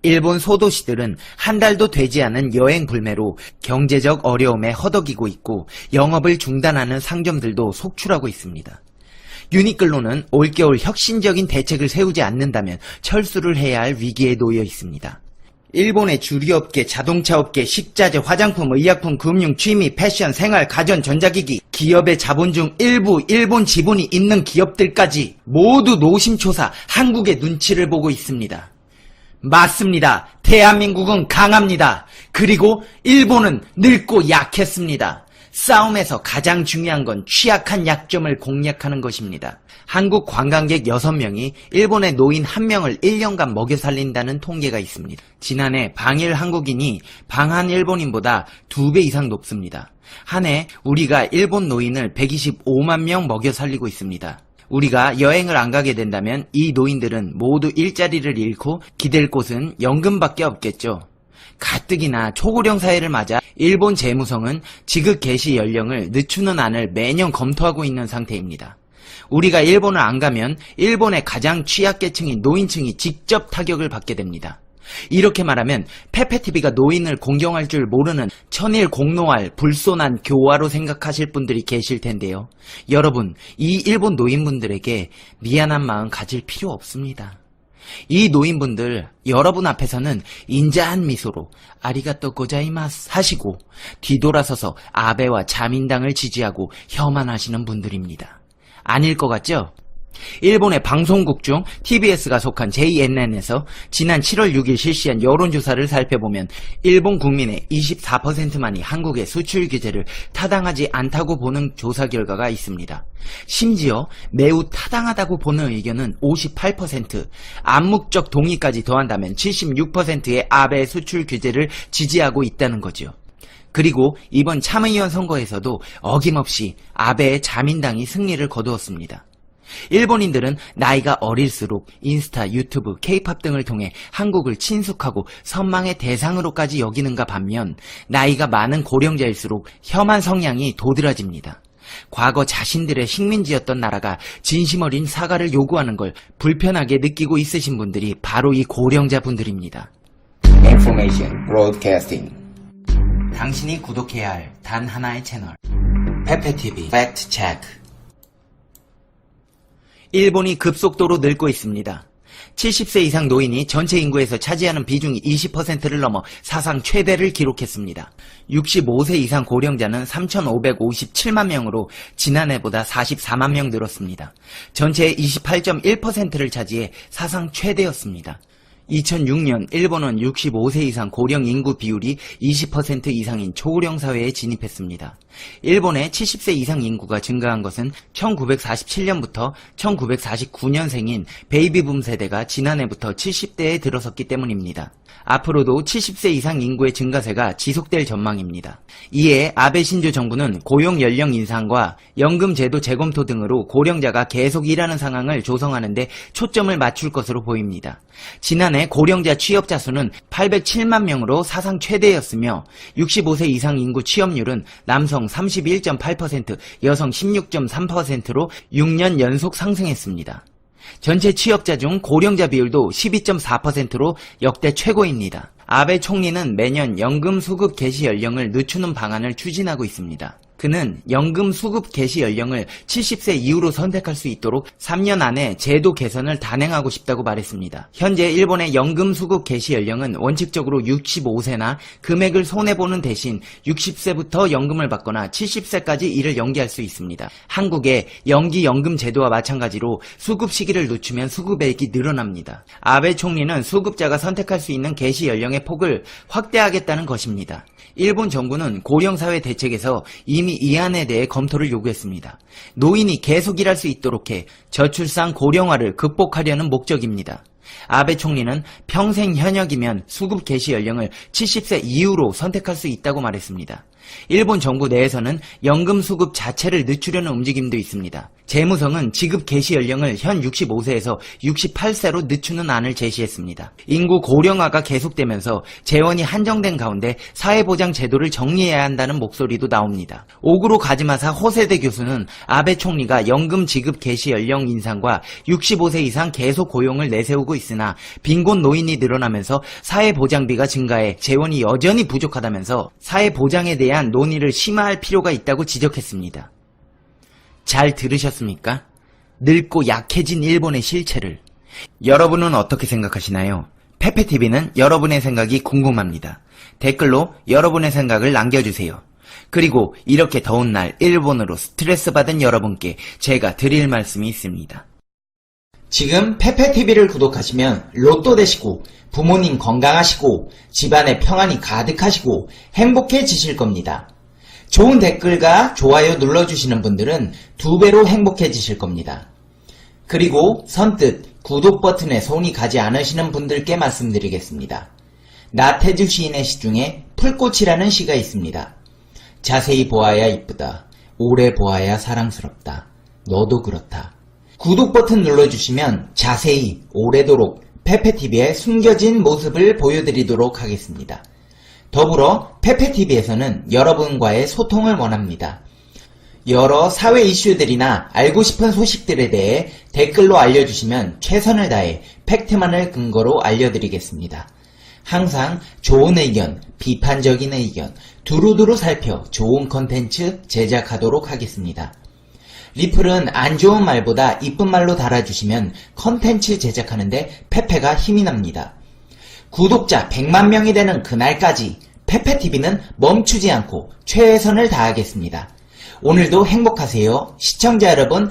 일본 소도시들은 한 달도 되지 않은 여행 불매로 경제적 어려움에 허덕이고 있고 영업을 중단하는 상점들도 속출하고 있습니다. 유니클로는 올겨울 혁신적인 대책을 세우지 않는다면 철수를 해야 할 위기에 놓여 있습니다. 일본의 주류업계, 자동차업계, 식자재, 화장품, 의약품, 금융, 취미, 패션, 생활, 가전, 전자기기, 기업의 자본 중 일부 일본 지분이 있는 기업들까지 모두 노심초사 한국의 눈치를 보고 있습니다. 맞습니다. 대한민국은 강합니다. 그리고 일본은 늙고 약했습니다. 싸움에서 가장 중요한 건 취약한 약점을 공략하는 것입니다. 한국 관광객 6명이 일본의 노인 1명을 1년간 먹여 살린다는 통계가 있습니다. 지난해 방일 한국인이 방한 일본인보다 2배 이상 높습니다. 한 해 우리가 일본 노인을 125만 명 먹여 살리고 있습니다. 우리가 여행을 안 가게 된다면 이 노인들은 모두 일자리를 잃고 기댈 곳은 연금밖에 없겠죠. 가뜩이나 초고령 사회를 맞아 일본 재무성은 지급 개시 연령을 늦추는 안을 매년 검토하고 있는 상태입니다. 우리가 일본을 안 가면 일본의 가장 취약계층인 노인층이 직접 타격을 받게 됩니다. 이렇게 말하면 페페TV가 노인을 공경할 줄 모르는 천일 공노할 불손한 교화로 생각하실 분들이 계실 텐데요. 여러분, 이 일본 노인분들에게 미안한 마음 가질 필요 없습니다. 이 노인분들 여러분 앞에서는 인자한 미소로 아리가또 고자이마스 하시고 뒤돌아서서 아베와 자민당을 지지하고 혐한하시는 분들입니다. 아닐 것 같죠? 일본의 방송국 중 TBS가 속한 JNN에서 지난 7월 6일 실시한 여론조사를 살펴보면 일본 국민의 24%만이 한국의 수출 규제를 타당하지 않다고 보는 조사 결과가 있습니다. 심지어 매우 타당하다고 보는 의견은 58%, 암묵적 동의까지 더한다면 76%의 아베 수출 규제를 지지하고 있다는 거죠. 그리고 이번 참의원 선거에서도 어김없이 아베의 자민당이 승리를 거두었습니다. 일본인들은 나이가 어릴수록 인스타, 유튜브, 케이팝 등을 통해 한국을 친숙하고 선망의 대상으로까지 여기는가 반면 나이가 많은 고령자일수록 혐한 성향이 도드라집니다. 과거 자신들의 식민지였던 나라가 진심 어린 사과를 요구하는 걸 불편하게 느끼고 있으신 분들이 바로 이 고령자 분들입니다. Information Broadcasting. 당신이 구독해야 할 단 하나의 채널, 페페TV 팩트 체크. 일본이 급속도로 늙고 있습니다. 70세 이상 노인이 전체 인구에서 차지하는 비중이 20%를 넘어 사상 최대를 기록했습니다. 65세 이상 고령자는 3,557만 명으로 지난해보다 44만 명 늘었습니다. 전체의 28.1%를 차지해 사상 최대였습니다. 2006년 일본은 65세 이상 고령 인구 비율이 20% 이상인 초고령 사회에 진입했습니다. 일본의 70세 이상 인구가 증가한 것은 1947년부터 1949년생인 베이비붐 세대가 지난해부터 70대에 들어섰기 때문입니다. 앞으로도 70세 이상 인구의 증가세가 지속될 전망입니다. 이에 아베 신조 정부는 고용 연령 인상과 연금 제도 재검토 등으로 고령자가 계속 일하는 상황을 조성하는 데 초점을 맞출 것으로 보입니다. 지난해 고령자 취업자 수는 807만 명으로 사상 최대였으며 65세 이상 인구 취업률은 남성 31.8%, 여성 16.3%로 6년 연속 상승했습니다. 전체 취업자 중 고령자 비율도 12.4%로 역대 최고입니다. 아베 총리는 매년 연금 수급 개시 연령을 늦추는 방안을 추진하고 있습니다. 그는 연금 수급 개시 연령을 70세 이후로 선택할 수 있도록 3년 안에 제도 개선을 단행하고 싶다고 말했습니다. 현재 일본의 연금 수급 개시 연령은 원칙적으로 65세나 금액을 손해보는 대신 60세부터 연금을 받거나 70세까지 이를 연기할 수 있습니다. 한국의 연기 연금 제도와 마찬가지로 수급 시기를 늦추면 수급액이 늘어납니다. 아베 총리는 수급자가 선택할 수 있는 개시 연령의 폭을 확대하겠다는 것입니다. 일본 정부는 고령사회 대책에서 이미 이 안에 대해 검토를 요구했습니다. 노인이 계속 일할 수 있도록 해 저출산 고령화를 극복하려는 목적입니다. 아베 총리는 평생 현역이면 수급 개시 연령을 70세 이후로 선택할 수 있다고 말했습니다. 일본 정부 내에서는 연금 수급 자체를 늦추려는 움직임도 있습니다. 재무성은 지급 개시 연령을 현 65세에서 68세로 늦추는 안을 제시했습니다. 인구 고령화가 계속되면서 재원이 한정된 가운데 사회보장 제도를 정리해야 한다는 목소리도 나옵니다. 오구로 가즈마사 호세대 교수는 아베 총리가 연금 지급 개시 연령 인상과 65세 이상 계속 고용을 내세우고 있으나 빈곤 노인이 늘어나면서 사회보장비가 증가해 재원이 여전히 부족하다면서 사회보장에 대한 논의를 심화할 필요가 있다고 지적했습니다. 잘 들으셨습니까? 늙고 약해진 일본의 실체를. 여러분은 어떻게 생각하시나요? 페페TV는 여러분의 생각이 궁금합니다. 댓글로 여러분의 생각을 남겨주세요. 그리고 이렇게 더운 날 일본으로 스트레스 받은 여러분께 제가 드릴 말씀이 있습니다. 지금 페페TV를 구독하시면 로또 되시고 부모님 건강하시고 집안에 평안이 가득하시고 행복해지실 겁니다. 좋은 댓글과 좋아요 눌러주시는 분들은 2배로 행복해지실 겁니다. 그리고 선뜻 구독 버튼에 손이 가지 않으시는 분들께 말씀드리겠습니다. 나태주 시인의 시 중에 풀꽃이라는 시가 있습니다. 자세히 보아야 이쁘다. 오래 보아야 사랑스럽다. 너도 그렇다. 구독 버튼 눌러주시면 자세히 오래도록 페페TV의 숨겨진 모습을 보여드리도록 하겠습니다. 더불어 페페TV에서는 여러분과의 소통을 원합니다. 여러 사회 이슈들이나 알고 싶은 소식들에 대해 댓글로 알려주시면 최선을 다해 팩트만을 근거로 알려드리겠습니다. 항상 좋은 의견, 비판적인 의견 두루두루 살펴 좋은 컨텐츠 제작하도록 하겠습니다. 리플은 안 좋은 말보다 이쁜 말로 달아주시면 컨텐츠 제작하는데 페페가 힘이 납니다. 구독자 100만 명이 되는 그날까지 페페TV는 멈추지 않고 최선을 다하겠습니다. 오늘도 행복하세요. 시청자 여러분